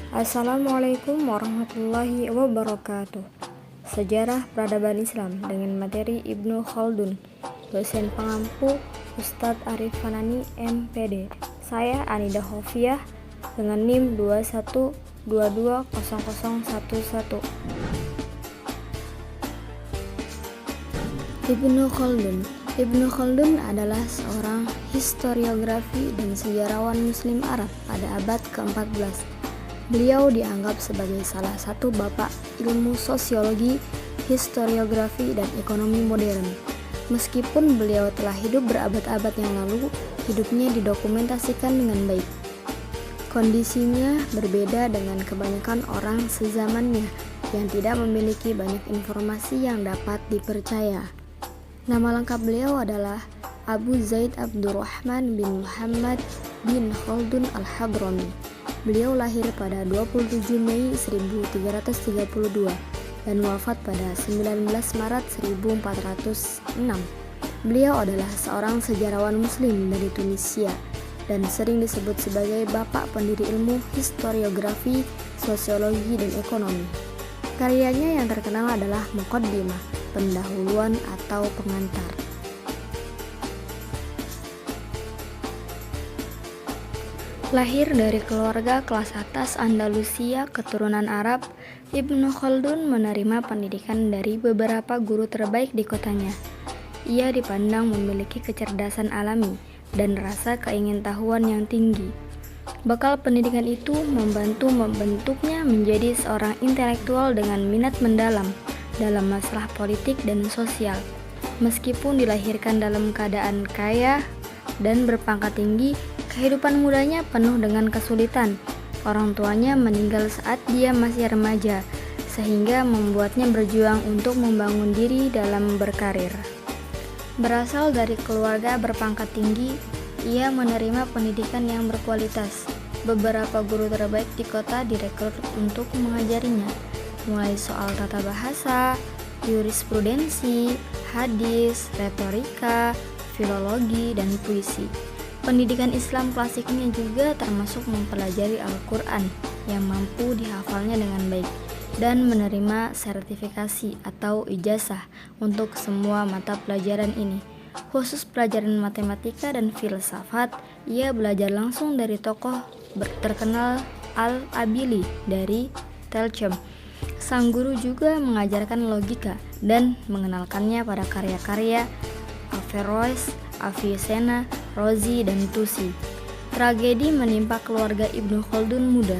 Assalamualaikum warahmatullahi wabarakatuh. Sejarah Peradaban Islam dengan materi Ibnu Khaldun. Dosen pengampu Ustadz Arif Fanani MPD. Saya Anida Hofiah dengan NIM 21220011. Ibnu Khaldun adalah seorang historiografi dan sejarawan Muslim Arab pada abad ke-14. Beliau dianggap sebagai salah satu bapak ilmu sosiologi, historiografi, dan ekonomi modern. Meskipun beliau telah hidup berabad-abad yang lalu, hidupnya didokumentasikan dengan baik. Kondisinya berbeda dengan kebanyakan orang sezamannya yang tidak memiliki banyak informasi yang dapat dipercaya. Nama lengkap beliau adalah Abu Zaid Abdurrahman bin Muhammad bin Khaldun Al-Hadrami. Beliau lahir pada 27 Mei 1332 dan wafat pada 19 Maret 1406. Beliau adalah seorang sejarawan muslim dari Tunisia dan sering disebut sebagai bapak pendiri ilmu historiografi, sosiologi, dan ekonomi. Karyanya yang terkenal adalah Muqaddimah, pendahuluan atau pengantar. Lahir dari keluarga kelas atas Andalusia keturunan Arab, Ibnu Khaldun menerima pendidikan dari beberapa guru terbaik di kotanya. Ia dipandang memiliki kecerdasan alami dan rasa keingintahuan yang tinggi. Bekal pendidikan itu membentuknya menjadi seorang intelektual dengan minat mendalam dalam masalah politik dan sosial. Meskipun dilahirkan dalam keadaan kaya dan berpangkat tinggi, kehidupan mudanya penuh dengan kesulitan. Orang tuanya meninggal saat dia masih remaja, sehingga membuatnya berjuang untuk membangun diri dalam berkarir. Berasal dari keluarga berpangkat tinggi, ia menerima pendidikan yang berkualitas. Beberapa guru terbaik di kota direkrut untuk mengajarinya, mulai soal tata bahasa, jurisprudensi, hadis, retorika, filologi, dan puisi. Pendidikan Islam klasiknya juga termasuk mempelajari Al-Quran yang mampu dihafalnya dengan baik dan menerima sertifikasi atau ijazah untuk semua mata pelajaran ini. Khusus pelajaran matematika dan filsafat, ia belajar langsung dari tokoh terkenal Al-Abili dari Telcem. Sang guru juga mengajarkan logika dan mengenalkannya pada karya-karya Averroes, Avicenna, Rozi, dan Tusi. Tragedi menimpa keluarga Ibnu Khaldun muda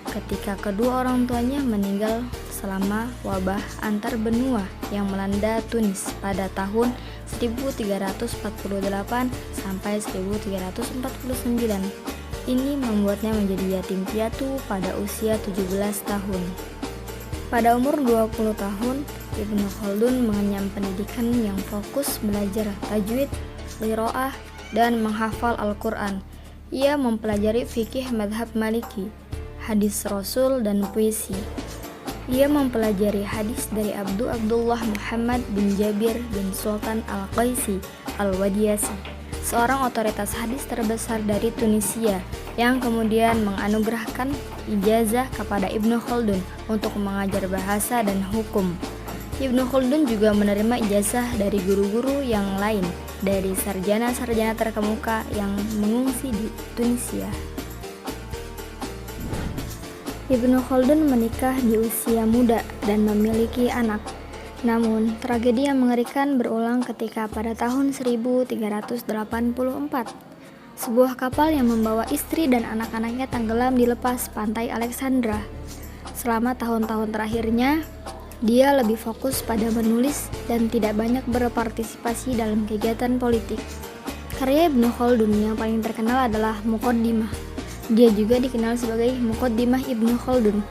ketika kedua orang tuanya meninggal selama wabah antar benua yang melanda Tunis pada tahun 1348 sampai 1349. Ini membuatnya menjadi yatim piatu pada usia 17 tahun. Pada umur 20 tahun, Ibnu Khaldun mengenyam pendidikan yang fokus belajar tajwid, qiraah, dan menghafal Al-Quran. Ia mempelajari fikih madhab Maliki, hadis Rasul, dan puisi. Ia mempelajari hadis dari Abdullah Muhammad bin Jabir bin Sultan Al-Qaisi Al-Wadiyasi, seorang otoritas hadis terbesar dari Tunisia, yang kemudian menganugerahkan ijazah kepada Ibnu Khaldun untuk mengajar bahasa dan hukum. Ibnu Khaldun juga menerima ijazah dari guru-guru yang lain dari sarjana-sarjana terkemuka yang mengungsi di Tunisia. Ibnu Khaldun menikah di usia muda dan memiliki anak. Namun, tragedi yang mengerikan berulang ketika pada tahun 1384, sebuah kapal yang membawa istri dan anak-anaknya tenggelam di lepas pantai Alexandra. Selama tahun-tahun terakhirnya, dia lebih fokus pada menulis dan tidak banyak berpartisipasi dalam kegiatan politik. Karya Ibnu Khaldun yang paling terkenal adalah Muqaddimah. Dia juga dikenal sebagai Muqaddimah Ibnu Khaldun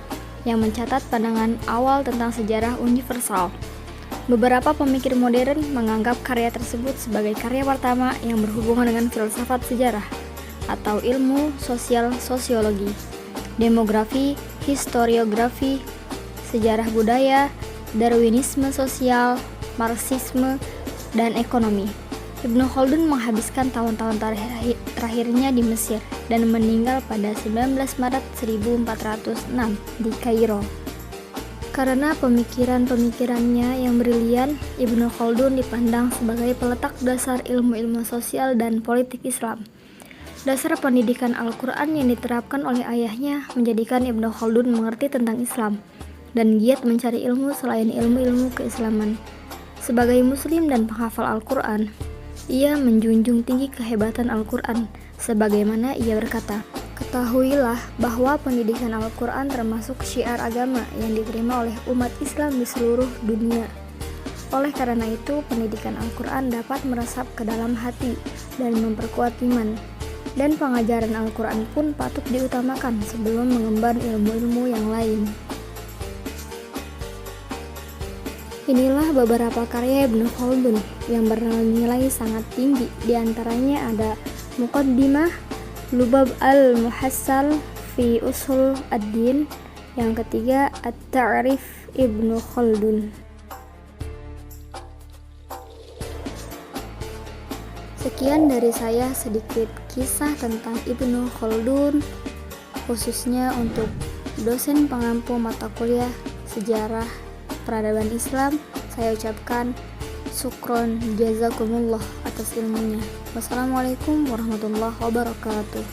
yang mencatat pandangan awal tentang sejarah universal. Beberapa pemikir modern menganggap karya tersebut sebagai karya pertama yang berhubungan dengan filsafat sejarah atau ilmu sosial sosiologi, demografi, historiografi, sejarah budaya, Darwinisme sosial, Marxisme, dan ekonomi. Ibnu Khaldun menghabiskan tahun-tahun terakhirnya di Mesir dan meninggal pada 19 Maret 1406 di Kairo. Karena pemikiran-pemikirannya yang brilian, Ibnu Khaldun dipandang sebagai peletak dasar ilmu-ilmu sosial dan politik Islam. Dasar pendidikan Al-Quran yang diterapkan oleh ayahnya menjadikan Ibnu Khaldun mengerti tentang Islam dan giat mencari ilmu selain ilmu-ilmu keislaman. Sebagai muslim dan penghafal Al-Quran, ia menjunjung tinggi kehebatan Al-Quran, sebagaimana ia berkata, "Ketahuilah bahwa pendidikan Al-Quran termasuk syiar agama yang diterima oleh umat Islam di seluruh dunia. Oleh karena itu, pendidikan Al-Quran dapat meresap ke dalam hati dan memperkuat iman. Dan pengajaran Al-Quran pun patut diutamakan sebelum mengemban ilmu-ilmu yang lain." Inilah beberapa karya Ibnu Khaldun yang bernilai sangat tinggi. Di antaranya ada Muqaddimah Lubab al-Muhassal fi Usul ad-Din. Yang ketiga, At-Ta'rif Ibnu Khaldun. Sekian dari saya sedikit kisah tentang Ibnu Khaldun, khususnya untuk dosen pengampu mata kuliah sejarah peradaban Islam. Saya ucapkan syukron jazakumullah atas ilmunya. Wassalamualaikum warahmatullahi wabarakatuh.